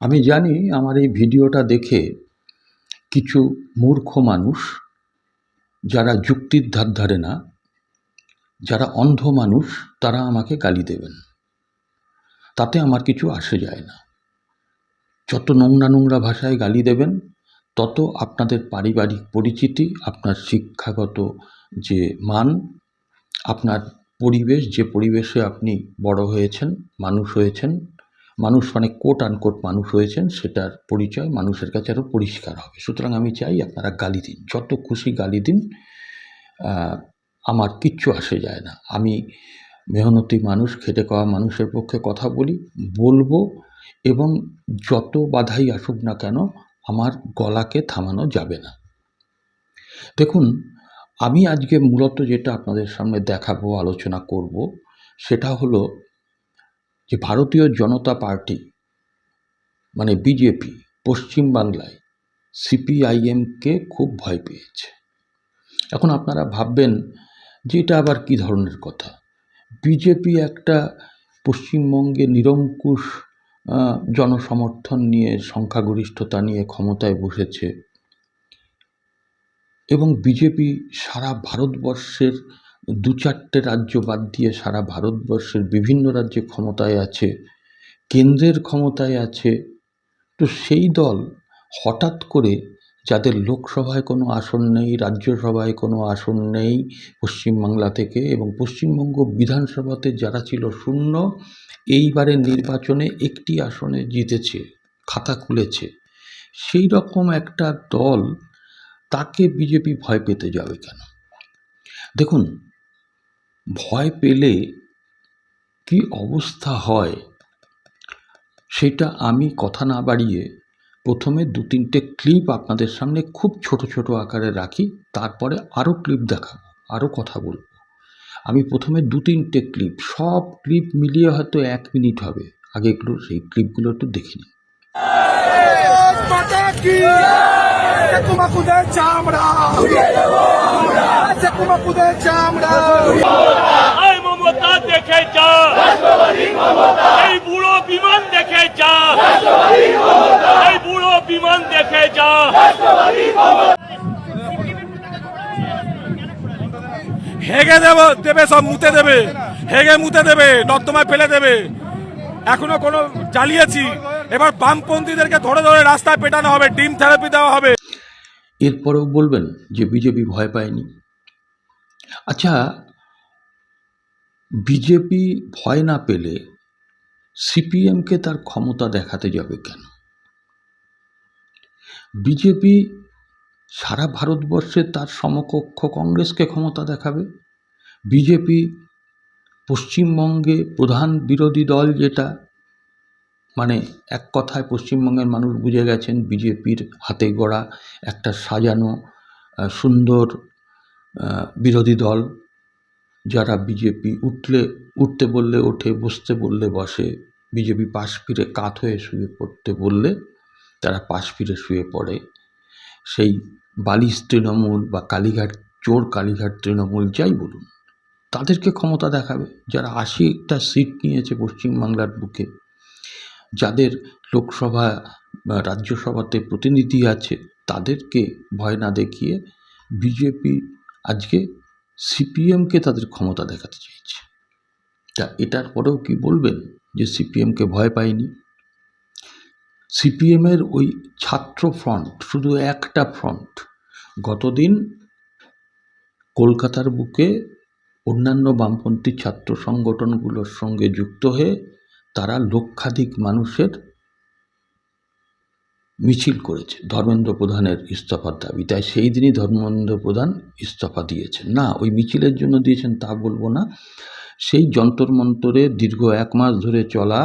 আমি জানি আমার এই ভিডিওটা দেখে কিছু মূর্খ মানুষ, যারা যুক্তির ধার ধারে না, যারা অন্ধ মানুষ, তারা আমাকে গালি দেবেন। তাতে আমার কিছু আসে যায় না। যত নোংরা নোংরা ভাষায় গালি দেবেন, তত আপনাদের পারিবারিক পরিচিতি, আপনার শিক্ষাগত যে মান, আপনার পরিবেশ, যে পরিবেশে আপনি বড় হয়েছেন, মানুষ হয়েছেন, মানুষ মানে কোট আনকোট মানুষ হয়েছেন, সেটার পরিচয় মানুষের কাছে আরও পরিষ্কার হবে। সুতরাং আমি চাই আপনারা গালি দিন, যত খুশি গালি দিন, আমার কিচ্ছু আসে যায় না। আমি মেহনতি মানুষ, খেটে খাওয়া মানুষের পক্ষে কথা বলবো, এবং যত বাধাই আসুক না কেন আমার গলাকে থামানো যাবে না। দেখুন, আমি আজকে মূলত যেটা আপনাদের সামনে দেখাবো, আলোচনা করব, সেটা হলো যে ভারতীয় জনতা পার্টি মানে বিজেপি পশ্চিমবাংলায় সিপিআইএমকে খুব ভয় পেয়েছে। এখন আপনারা ভাববেন যে এটা আবার কী ধরনের কথা। বিজেপি একটা পশ্চিমবঙ্গে নিরঙ্কুশ জনসমর্থন নিয়ে, সংখ্যাগরিষ্ঠতা নিয়ে ক্ষমতায় বসেছে, এবং বিজেপি সারা ভারতবর্ষের 2-4টে রাজ্য বাদ দিয়ে সারা ভারতবর্ষের বিভিন্ন রাজ্যে ক্ষমতায় আছে, কেন্দ্রের ক্ষমতায় আছে। তো সেই দল হঠাৎ করে, যাদের লোকসভায় কোনো আসন নেই, রাজ্যসভায় কোনো আসন নেই পশ্চিমবাংলা থেকে, এবং পশ্চিমবঙ্গ বিধানসভাতে যারা ছিল শূন্য, এইবারের নির্বাচনে একটি আসনে জিতেছে, খাতা খুলেছে, সেই রকম একটা দল, তাকে বিজেপি ভয় পেতে যাবে কেন? দেখুন, ভয় পেলে কি অবস্থা হয় সেটা আমি কথা না বাড়িয়ে প্রথমে 2-3টে ক্লিপ আপনাদের সামনে খুব ছোট ছোট আকারে রাখি, তারপরে আরও ক্লিপ দেখাবো, আরও কথা বলবো। আমি প্রথমে 2-3টে ক্লিপ, সব ক্লিপ মিলিয়ে হয়তো 1 মিনিট হবে, আগে একটু সেই ক্লিপগুলো একটু দেখে নিই। দেখে যা, এই বুড়ো বিমান দেখে যা, এই বুড়ো বিমান দেখে যা। হেগে দেবে, সব মুতে দেবে, হেগে মুতে দেবে, নর্দমায় ফেলে দেবে। এখনো কোনো জ্বালিয়েছি, এবার বামপন্থীদেরকে ধরে ধরে রাস্তায় পেটানো হবে, ডিম থেরাপি দেওয়া হবে। এরপরেও বলবেন যে বিজেপি ভয় পায়নি। আচ্ছা, বিজেপি ভয় না পেলে সিপিএমকে তার ক্ষমতা দেখাতে যাবে কেন? বিজেপি সারা ভারতবর্ষে তার সমকক্ষ কংগ্রেসকে ক্ষমতা দেখাবে। বিজেপি পশ্চিমবঙ্গে প্রধান বিরোধী দল, যেটা মানে এক কথায় পশ্চিমবঙ্গের মানুষ বুঝে গেছেন বিজেপির হাতে গড়া একটা সাজানো সুন্দর বিরোধী দল, যারা বিজেপি উঠতে বললে ওঠে, বসতে বললে বসে, বিজেপি পাশ ফিরে কাত হয়ে শুয়ে পড়তে বললে তারা পাশ ফিরে শুয়ে পড়ে। সেই বালিশ তৃণমূল বা কালীঘাট চোর, কালীঘাট তৃণমূল যাই বলুন, তাদেরকে ক্ষমতা দেখাবে। যারা 80টা সিট নিয়েছে পশ্চিমবাংলার বুকে, যাদের লোকসভা বা রাজ্যসভাতে প্রতিনিধি আছে, তাদেরকে ভয় না দেখিয়ে বিজেপি আজকে সিপিএমকে তাদের ক্ষমতা দেখাতে চাইছে। তা এটার পরেও কি বলবেন যে সিপিএমকে ভয় পায়নি? সিপিএমের ওই ছাত্র ফ্রন্ট, শুধু একটা ফ্রন্ট, গতদিন কলকাতার বুকে অন্যান্য বামপন্থী ছাত্র সংগঠনগুলোর সঙ্গে যুক্ত হয়ে তারা লক্ষাধিক মানুষের মিছিল করেছে ধর্মেন্দ্র প্রধানের ইস্তফার দাবি। তাই সেই দিনই ধর্মেন্দ্র প্রধান ইস্তফা দিয়েছেন। না, ওই মিছিলের জন্য দিয়েছেন তা বলবো না, সেই যন্তর মন্তরে দীর্ঘ 1 মাস ধরে চলা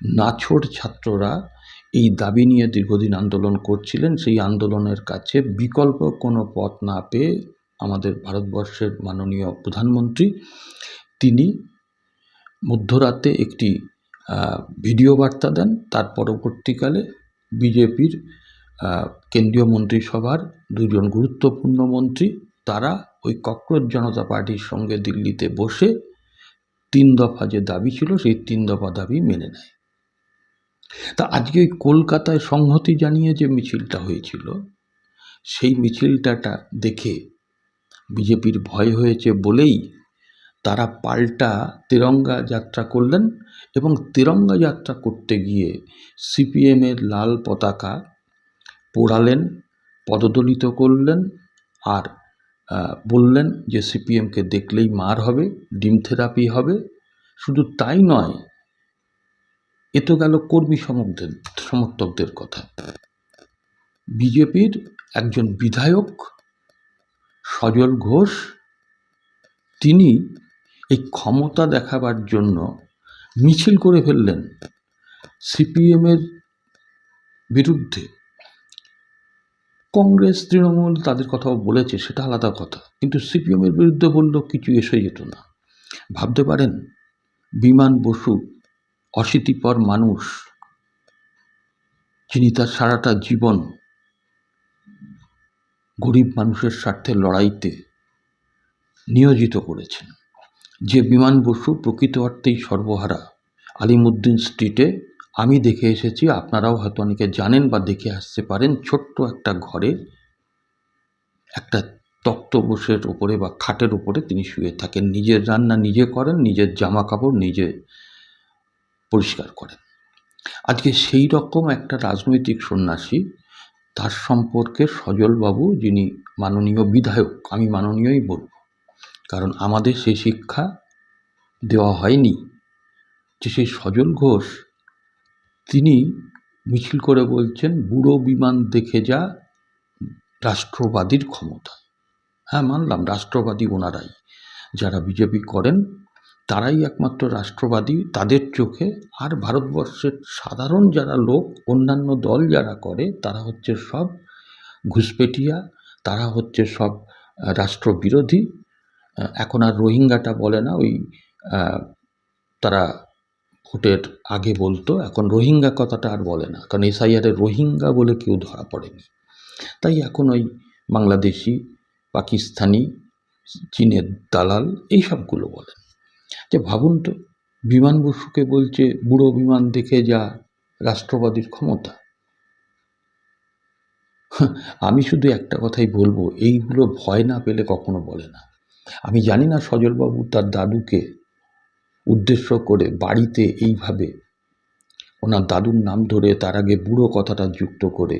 নাছোড় ছাত্ররা এই দাবি নিয়ে দীর্ঘদিন আন্দোলন করছিলেন। সেই আন্দোলনের কাছে বিকল্প কোনো পথ না পেয়ে আমাদের ভারতবর্ষের মাননীয় প্রধানমন্ত্রী, তিনি মধ্যরাতে একটি ভিডিও বার্তা দেন। তার পরবর্তীকালে বিজেপির কেন্দ্রীয় মন্ত্রিসভার 2জন গুরুত্বপূর্ণ মন্ত্রী, তারা ওই ককরোচ জনতা পার্টির সঙ্গে দিল্লিতে বসে 3 দফা যে দাবি ছিল, সেই 3 দফা দাবি মেনে নেয়। তা আজকে ওই কলকাতায় সংহতি জানিয়ে যে মিছিলটা হয়েছিল, সেই মিছিলটা দেখে বিজেপির ভয় হয়েছে বলেই তারা পাল্টা তিরঙ্গা যাত্রা করলেন, এবং তিরঙ্গা যাত্রা করতে গিয়ে সিপিএমের লাল পতাকা পোড়ালেন, পদদলিত করলেন, আর বললেন যে সিপিএমকে দেখলেই মার হবে, ডিম থেরাপি হবে। শুধু তাই নয়, এ তো গেল কর্মী সমর্থকদের কথা। বিজেপির একজন বিধায়ক সজল ঘোষ, তিনি এই ক্ষমতা দেখাবার জন্য মিছিল করে ফেললেন সিপিএমের বিরুদ্ধে। কংগ্রেস তৃণমূল তাদের কথাও বলেছে, সেটা আলাদা কথা, কিন্তু সিপিএমের বিরুদ্ধে বললেও কিছু এসে যেত না। ভাবতে পারেন, বিমান বসু অশীতিপর মানুষ, যিনি তার সারাটা জীবন গরিব মানুষের স্বার্থে লড়াইতে নিয়োজিত করেছেন, যে বিমান বসু প্রকৃত অর্থেই সর্বহারা। আলিমুদ্দিন স্ট্রিটে আমি দেখে এসেছি, আপনারাও হয়তো অনেকে জানেন বা দেখে আসতে পারেন, ছোট্ট একটা ঘরে একটা তক্তপোষের উপরে বা খাটের উপরে তিনি শুয়ে থাকেন, নিজের রান্না নিজে করেন, নিজের জামা কাপড় নিজে পরিষ্কার করেন। আজকে সেই রকম একটা রাজনৈতিক সন্ন্যাসী, তার সম্পর্কে সজলবাবু, যিনি মাননীয় বিধায়ক, আমি মাননীয়ই বলব, কারণ আমাদের সেই শিক্ষা দেওয়া হয়নি, যে সেই সজল ঘোষ তিনি মিছিল করে বলছেন বুড়ো বিমান দেখে যা, রাষ্ট্রবাদীর ক্ষমতা। হ্যাঁ, মানলাম রাষ্ট্রবাদী ওনারাই, যারা বিজেপি করেন তারাই একমাত্র রাষ্ট্রবাদী তাদের চোখে। আর ভারতবর্ষের সাধারণ যারা লোক, অন্যান্য দল যারা করে, তারা হচ্ছে সব ঘুষপেটিয়া, তারা হচ্ছে সব রাষ্ট্রবিরোধী। এখন আর রোহিঙ্গাটা বলে না, ওই তারা ভোটের আগে বলতো, এখন রোহিঙ্গা কথাটা আর বলে না, কারণ এসআইআরে রোহিঙ্গা বলে কেউ ধরা পড়েনি। তাই এখন ওই বাংলাদেশি, পাকিস্তানি, চীনের দালাল, এই সবগুলো বলেন। যে ভাবুন তো, বিমান বসুকে বলছে বুড়ো বিমান দেখে যা, রাষ্ট্রবাদীর ক্ষমতা। আমি শুধু একটা কথাই বলবো, এইগুলো ভয় না পেলে কখনো বলে না। আমি জানি না সজলবাবু তার দাদুকে উদ্দেশ্য করে বাড়িতে এইভাবে ওনার দাদুর নাম ধরে তার আগে বুড়ো কথাটা যুক্ত করে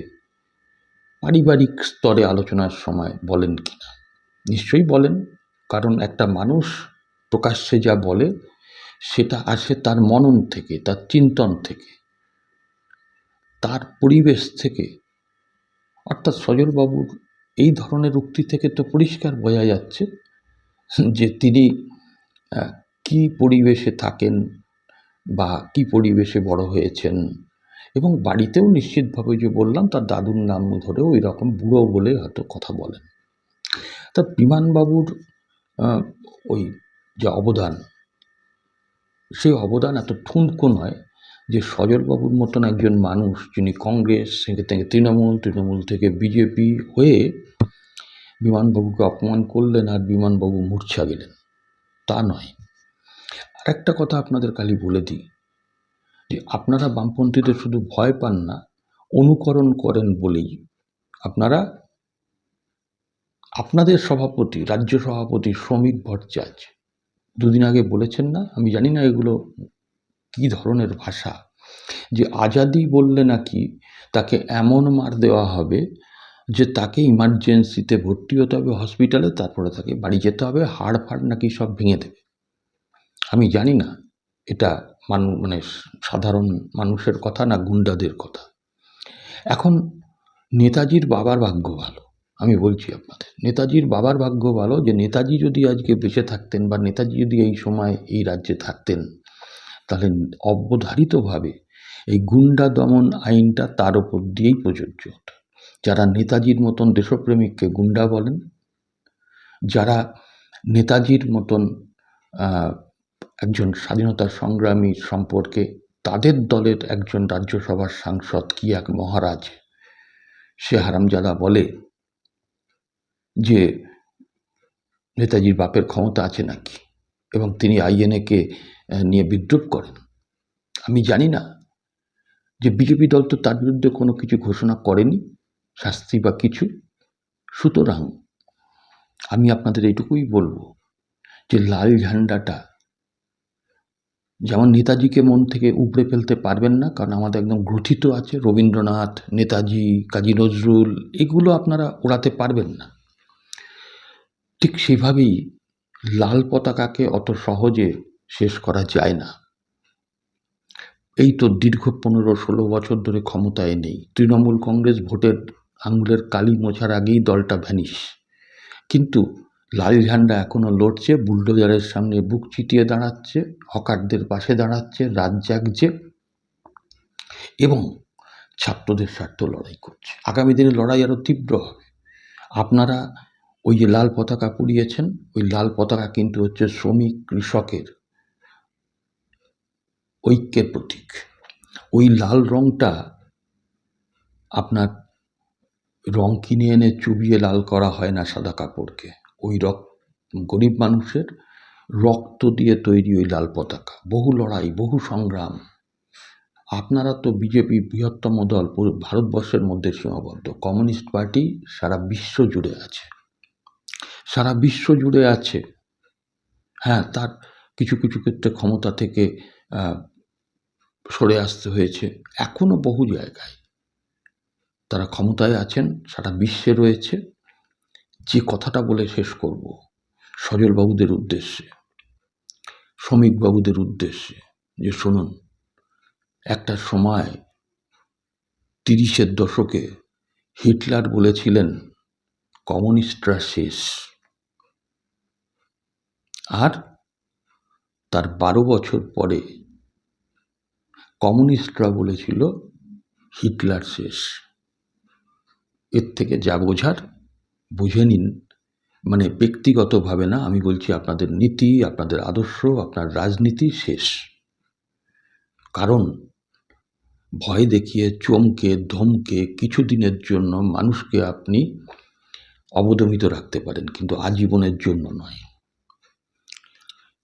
পারিবারিক স্তরে আলোচনার সময় বলেন কিনা। নিশ্চয়ই বলেন, কারণ একটা মানুষ প্রকাশ্যে যা বলে সেটা আসে তার মনন থেকে, তার চিন্তন থেকে, তার পরিবেশ থেকে। অর্থাৎ সজলবাবুর এই ধরনের উক্তি থেকে তো পরিষ্কার বোঝা যাচ্ছে যে তিনি কি পরিবেশে থাকেন বা কি পরিবেশে বড় হয়েছেন, এবং বাড়িতেও নিশ্চিতভাবে, যে বললাম, তার দাদুর নাম ধরেও ওই রকম বুড়ো বলে হয়তো কথা বলেন। তা বিমানবাবুর ওই যে অবদান, সেই অবদান এত ঠুনকো নয় যে সজলবাবুর মতন একজন মানুষ, যিনি কংগ্রেস থেকে তৃণমূল, তৃণমূল থেকে বিজেপি হয়ে বিমানবাবুকে অপমান করলেন আর বিমানবাবু মূর্ছা গেলেন, তা নয়। আর একটা কথা আপনাদের খালি বলে দিই, যে আপনারা বামপন্থীদের শুধু ভয় পান না, অনুকরণ করেন বলেই আপনারা আপনাদের সভাপতি, রাজ্য সভাপতি শ্রমিক ভট্টাচার্য দুদিন আগে বলেছেন না, আমি জানি না এগুলো কি ধরনের ভাষা, যে আজাদি বললে নাকি তাকে এমন মার দেওয়া হবে যে তাকে ইমার্জেন্সিতে ভর্তি হতে হবে হসপিটালে, তারপরে তাকে বাড়ি যেতে হবে, হাড় ফাড় নাকি সব ভেঙে দেবে। আমি জানি না এটা মানে সাধারণ মানুষের কথা না গুন্ডাদের কথা। এখন নেতাজির বাবার ভাগ্য ভালো, আমি বলছি আপনাদের, নেতাজির বাবার ভাগ্য ভালো যে নেতাজি যদি আজকে বেঁচে থাকতেন বা নেতাজি যদি এই সময় এই রাজ্যে থাকতেন, তাহলে অবধারিতভাবে এই গুন্ডা দমন আইনটা তার ওপর দিয়েই প্রযোজ্য হতো। যারা নেতাজির মতন দেশপ্রেমিককে গুন্ডা বলেন, যারা নেতাজির মতন একজন স্বাধীনতা সংগ্রামী সম্পর্কে তাদের দলের একজন রাজ্যসভার সাংসদ কি এক মহারাজ, সে হারামজাদা বলে যে নেতাজির বাপের ক্ষমতা আছে নাকি, এবং তিনি আইএনএকে নিয়ে বিদ্রুপ করেন। আমি জানি না যে বিজেপি দল তো তার বিরুদ্ধে কোনো কিছু ঘোষণা করেনি, শাস্তি বা কিছু। সুতরাং আমি আপনাদের এইটুকুই বলবো যে লাল ঝান্ডাটা যেমন নেতাজিকে মন থেকে উপড়ে ফেলতে পারবেন না, কারণ আমাদের একদম গ্রথিত আছে রবীন্দ্রনাথ, নেতাজি, কাজী নজরুল, এগুলো আপনারা ওড়াতে পারবেন না। ঠিক সেভাবেই লাল পতাকাকে অত সহজে শেষ করা যায় না। এই তো দীর্ঘ 15-16 বছর ধরে ক্ষমতায় নেই তৃণমূল কংগ্রেস, ভোটের আঙুলের কালি মোছার আগেই দলটা ভ্যানিশ, কিন্তু লাল ঝান্ডা এখনো লড়ছে, বুলডোজারের সামনে বুক চিতিয়ে দাঁড়াচ্ছে, হকারদের পাশে দাঁড়াচ্ছে, রাত জাগছে এবং ছাত্রদের স্বার্থ লড়াই করছে। আগামী দিনে লড়াই আরও তীব্র হবে। আপনারা ওই যে লাল পতাকা পুড়িয়েছেন, ওই লাল পতাকা কিন্তু হচ্ছে শ্রমিক কৃষকের ঐক্যের প্রতীক। ওই লাল রংটা আপনার রং কিনে এনে চুবিয়ে লাল করা হয় না সাদা কাপড়কে, ওই গরিব মানুষের রক্ত দিয়ে তৈরি ওই লাল পতাকা। বহু লড়াই, বহু সংগ্রাম। আপনারা তো বিজেপি বৃহত্তম দল, পুরো ভারতবর্ষের মধ্যে সীমাবদ্ধ। কমিউনিস্ট পার্টি সারা বিশ্ব জুড়ে আছে, সারা বিশ্ব জুড়ে আছে। হ্যাঁ, তার কিছু কিছু ক্ষেত্রে ক্ষমতা থেকে সরে আসতে হয়েছে, এখনো বহু জায়গায় তারা ক্ষমতায় আছেন, সারা বিশ্বে রয়েছে। যে কথাটা বলে শেষ করব সজলবাবুদের উদ্দেশ্যে, শ্রমিকবাবুদের উদ্দেশ্যে, যে শুনুন, একটা সময় 30-এর দশকে হিটলার বলেছিলেন কমিউনিস্টরা শেষ, আর তার 12 বছর পরে কমিউনিস্টরা বলেছিল হিটলার শেষ। এর থেকে যা বোঝার বুঝে নিন। মানে ব্যক্তিগতভাবে না, আমি বলছি আপনাদের নীতি, আপনাদের আদর্শ, আপনার রাজনীতি শেষ। কারণ ভয় দেখিয়ে, চমকে ধমকে কিছুদিনের জন্য মানুষকে আপনি অবদমিত রাখতে পারেন, কিন্তু আজীবনের জন্য নয়।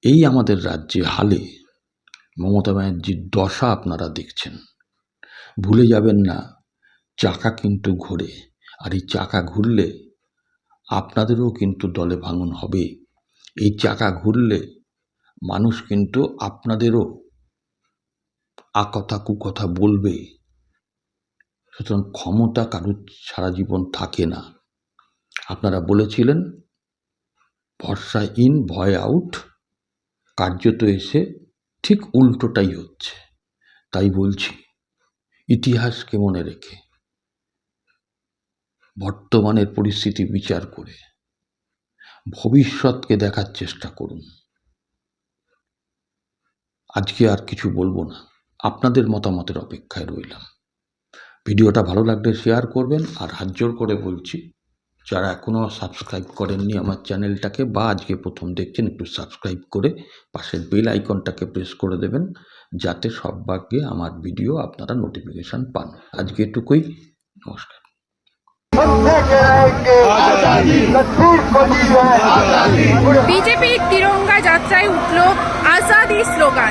এই আমাদের রাজ্যে হালে মমতা ব্যানার্জির দশা আপনারা দেখছেন। ভুলে যাবেন না, চাকা কিন্তু ঘোরে, আর এই চাকা ঘুরলে আপনাদেরও কিন্তু দলে ভাঙন হবে। এই চাকা ঘুরলে মানুষ কিন্তু আপনাদেরও আকথা কুকথা বলবে। সুতরাং ক্ষমতা কারুর সারা জীবন থাকে না। আপনারা বলেছিলেন ভরসা ইন, ভয় আউট, কার্যত এসে ঠিক উল্টোটাই হচ্ছে। তাই বলছি, ইতিহাসকে মনে রেখে, বর্তমানের পরিস্থিতি বিচার করে ভবিষ্যৎকে দেখার চেষ্টা করুন। আজকে আর কিছু বলবো না, আপনাদের মতামতের অপেক্ষায় রইলাম। ভিডিওটা ভালো লাগলে শেয়ার করবেন, আর হাত জোর করে বলছি, যারা এখনও সাবস্ক্রাইব করেননি আমার চ্যানেলটাকে, বা আজকে প্রথম দেখছেন, একটু সাবস্ক্রাইব করে পাশের বেল আইকনটাকে প্রেস করে দেবেন, যাতে সব ভাগ্যে আমার ভিডিও আপনারা নোটিফিকেশান পান। আজকে এটুকুই, নমস্কার। বিজেপির তিরঙ্গা যাত্রায় উঠল আজাদি স্লোগান।